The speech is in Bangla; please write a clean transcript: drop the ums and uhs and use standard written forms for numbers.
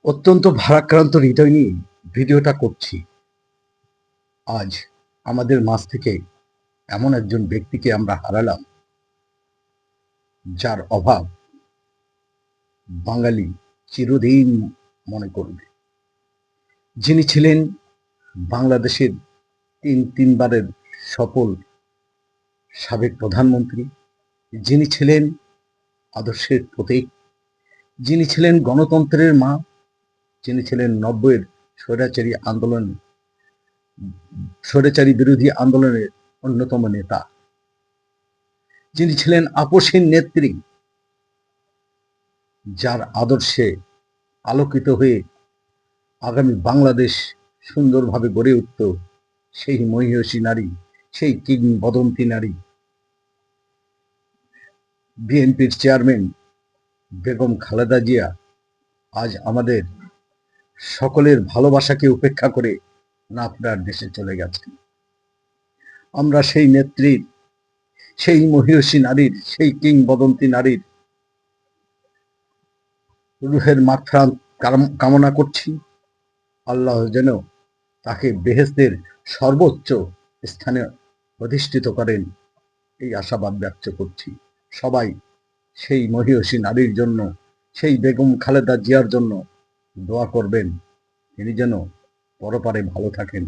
অত্যন্ত ভারাক্রান্ত হৃদয় নিয়ে ভিডিওটা করছি। আজ আমাদের মাঝ থেকে এমন একজন ব্যক্তিকে আমরা হারালাম, যার অভাব বাঙালি চিরদিন মনে করবে। যিনি ছিলেন বাংলাদেশের তিনবারের সফল সাবেক প্রধানমন্ত্রী, যিনি ছিলেন আদর্শের প্রতীক, যিনি ছিলেন গণতন্ত্রের মা, যিনি ছিলেন ৯০-এর স্বৈরাচারী বিরোধী আন্দোলনের অন্যতম নেতা, যিনি ছিলেন আপসহীন নেত্রী, যার আদর্শে আলোকিত হয়ে আগামী বাংলাদেশ সুন্দরভাবে গড়ে উঠত, সেই মহিয়সী নারী, সেই কিংবদন্তি নারী, বিএনপির চেয়ারম্যান বেগম খালেদা জিয়া আজ আমাদের সকলের ভালোবাসাকে উপেক্ষা করে আপনার দেশে চলে গেছেন। আমরা সেই নেত্রীর, সেই মহিয়সী নারীর, সেই কিংবদন্তি নারীর রুহের মাগফিরাত কামনা করছি। আল্লাহ যেন তাকে বেহেশতের সর্বোচ্চ স্থানে অধিষ্ঠিত করেন, এই আশাবাদ ব্যক্ত করছি। সবাই সেই মহিয়সী নারীর জন্য, সেই বেগম খালেদা জিয়ার জন্য দোয়া করবেন, তিনি যেন পরপারে ভালো থাকেন।